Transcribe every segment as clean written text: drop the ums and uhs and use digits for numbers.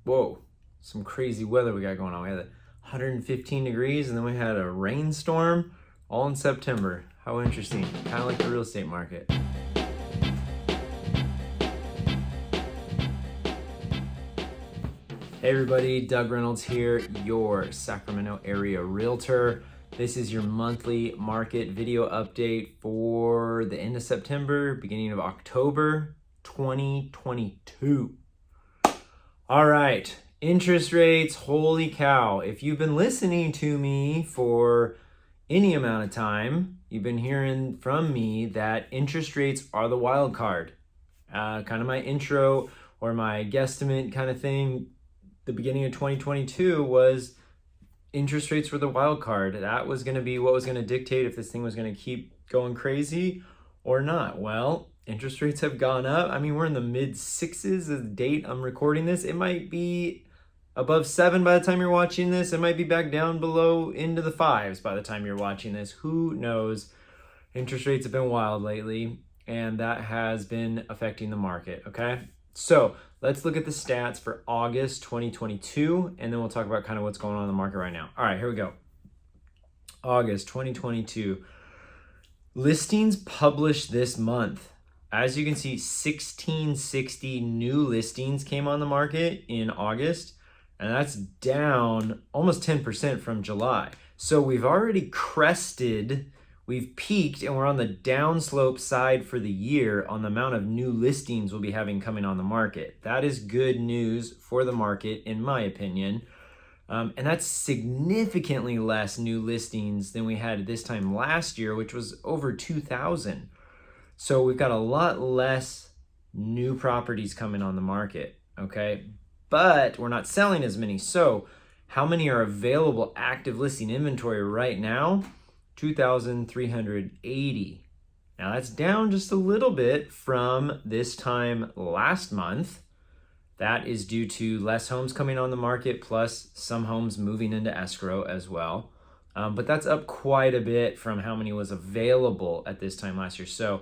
whoa, some crazy weather we got going on. We had 115 degrees and then we had a rainstorm all in September. How interesting. Kind of like the real estate market. Hey everybody, Doug Reynolds here, your Sacramento area realtor. This is your monthly market video update for the end of September, beginning of October 2022. All right, interest rates, holy cow. If you've been listening to me for any amount of time, you've been hearing from me that interest rates are the wild card. Kind of my intro or my guesstimate kind of thing. The beginning of 2022 was interest rates were the wild card. That was going to be what was going to dictate if this thing was going to keep going crazy or not. Well, interest rates have gone up. I mean, we're in the mid sixes as the date I'm recording this. It might be above 7 by the time you're watching this. It might be back down below into the 5s by the time you're watching this. Who knows? Interest rates have been wild lately, and that has been affecting the market, okay? So let's look at the stats for August 2022, and then we'll talk about kind of what's going on in the market right now. All right, here we go. August 2022. Listings published this month. As you can see, 1660 new listings came on the market in August, and that's down almost 10% from July. So we've already crested. We've peaked and we're on the downslope side for the year on the amount of new listings we'll be having coming on the market. That is good news for the market, in my opinion. And that's significantly less new listings than we had this time last year, which was over 2,000. So we've got a lot less new properties coming on the market, okay? But we're not selling as many. So how many are available active listing inventory right now? 2,380. Now that's down just a little bit from this time last month. That is due to less homes coming on the market, plus some homes moving into escrow as well. But that's up quite a bit from how many was available at this time last year. So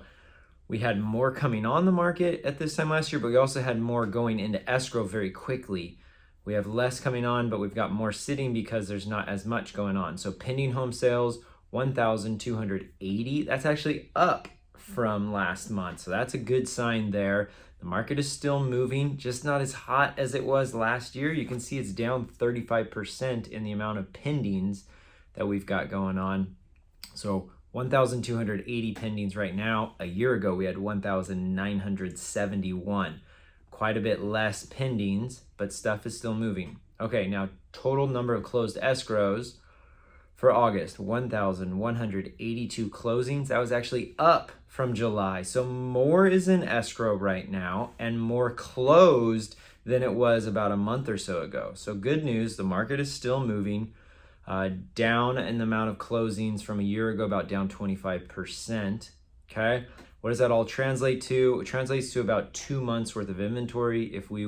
we had more coming on the market at this time last year, but we also had more going into escrow very quickly. We have less coming on, but we've got more sitting because there's not as much going on. So pending home sales, 1,280. That's actually up from last month. So that's a good sign there. The market is still moving, just not as hot as it was last year. You can see it's down 35% in the amount of pendings that we've got going on. So 1,280 pendings right now. A year ago, we had 1,971. Quite a bit less pendings, but stuff is still moving. Okay, now total number of closed escrows. For August, 1,182 closings. That was actually up from July. So more is in escrow right now and more closed than it was about a month or so ago. So good news, the market is still moving down in the amount of closings from a year ago, about down 25%. Okay, what does that all translate to? It translates to about 2 months worth of inventory. If we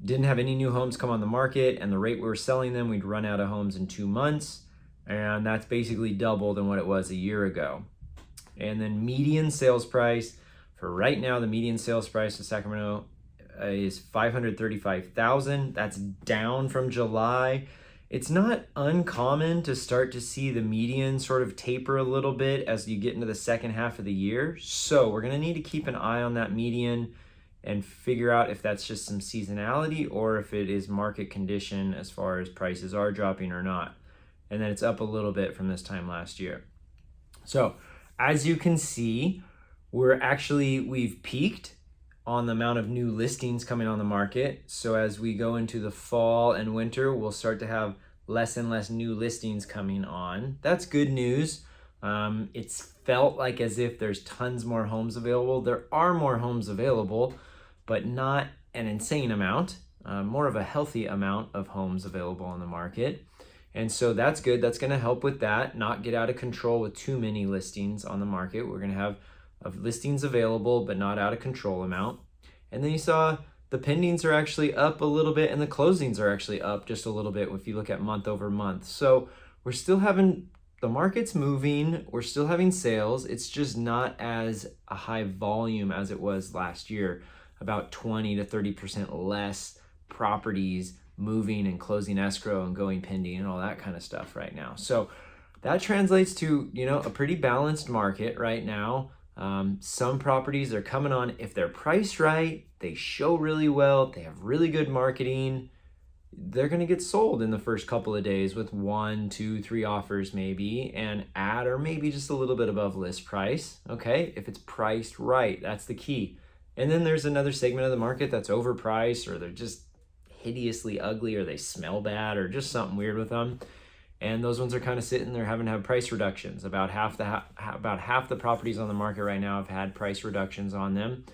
didn't have any new homes come on the market and the rate we were selling them, we'd run out of homes in 2 months. And that's basically double than what it was a year ago. And then median sales price for right now, the median sales price of Sacramento is $535,000. That's down from July. It's not uncommon to start to see the median sort of taper a little bit as you get into the second half of the year. So we're gonna need to keep an eye on that median and figure out if that's just some seasonality or if it is market condition as far as prices are dropping or not. And then it's up a little bit from this time last year. So as you can see, we've peaked on the amount of new listings coming on the market. So as we go into the fall and winter, we'll start to have less and less new listings coming on. That's good news. It's felt like as if there's tons more homes available. There are more homes available, but not an insane amount, more of a healthy amount of homes available on the market. And so that's good. That's going to help with that, not get out of control with too many listings on the market. We're going to have listings available, but not out of control amount. And then you saw the pendings are actually up a little bit and the closings are actually up just a little bit if you look at month over month. So we're still having, the market's moving, we're still having sales. It's just not as a high volume as it was last year, about 20 to 30% less properties moving and closing escrow and going pending and all that kind of stuff right now. So that translates to, a pretty balanced market right now. Some properties are coming on, if they're priced right, they show really well, they have really good marketing, they're going to get sold in the first couple of days with 1, 2, 3 offers maybe, and at or maybe just a little bit above list price. Okay, if it's priced right, that's the key. And then there's another segment of the market that's overpriced, or they're just hideously ugly, or they smell bad, or just something weird with them. And those ones are kind of sitting there having to have price reductions. About half the properties on the market right now have had price reductions on them.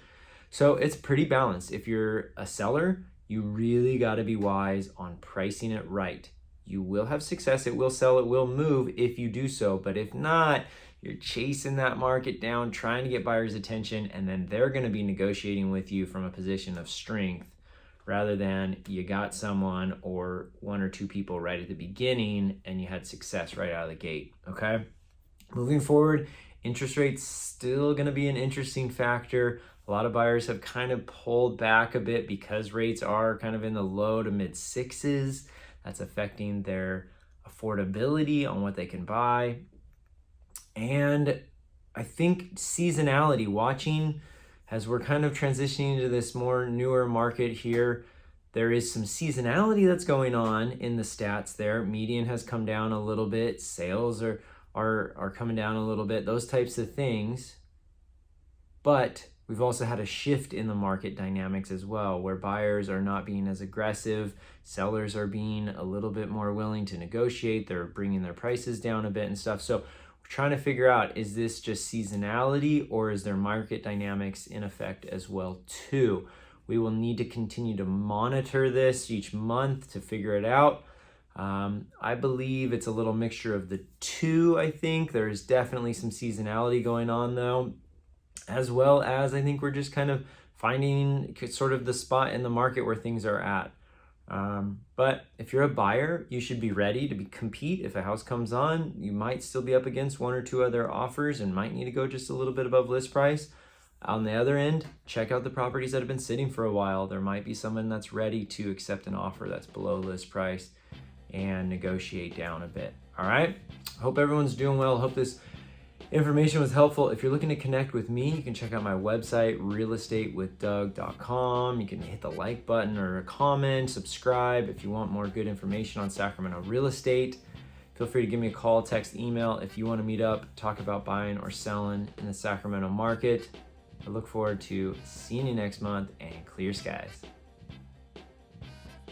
So it's pretty balanced. If you're a seller, you really got to be wise on pricing it right. You will have success, it will sell, it will move if you do so. But if not, you're chasing that market down, trying to get buyers' attention, and then they're going to be negotiating with you from a position of strength rather than you got someone or 1 or 2 people right at the beginning and you had success right out of the gate, okay? Moving forward, interest rates still going to be an interesting factor. A lot of buyers have kind of pulled back a bit because rates are kind of in the low to mid 6s. That's affecting their affordability on what they can buy. And I think seasonality, watching as we're kind of transitioning to this more newer market here, there is some seasonality that's going on in the stats there. Median has come down a little bit. Sales are coming down a little bit, those types of things. But we've also had a shift in the market dynamics as well, where buyers are not being as aggressive. Sellers are being a little bit more willing to negotiate. They're bringing their prices down a bit and stuff. So we're trying to figure out, is this just seasonality or is there market dynamics in effect as well too? We will need to continue to monitor this each month to figure it out. I believe it's a little mixture of the two, I think. There's definitely some seasonality going on though, as well as I think we're just kind of finding sort of the spot in the market where things are at. But if you're a buyer, you should be ready to compete. If a house comes on, you might still be up against 1 or 2 other offers and might need to go just a little bit above list price. On the other end, check out the properties that have been sitting for a while. There might be someone that's ready to accept an offer that's below list price and negotiate down a bit. All right. Hope everyone's doing well. Hope this information was helpful. If you're looking to connect with me, you can check out my website, realestatewithdoug.com. You can hit the like button or a comment, subscribe if you want more good information on Sacramento real estate. Feel free to give me a call, text, email if you want to meet up, talk about buying or selling in the Sacramento market. I look forward to seeing you next month, and clear skies.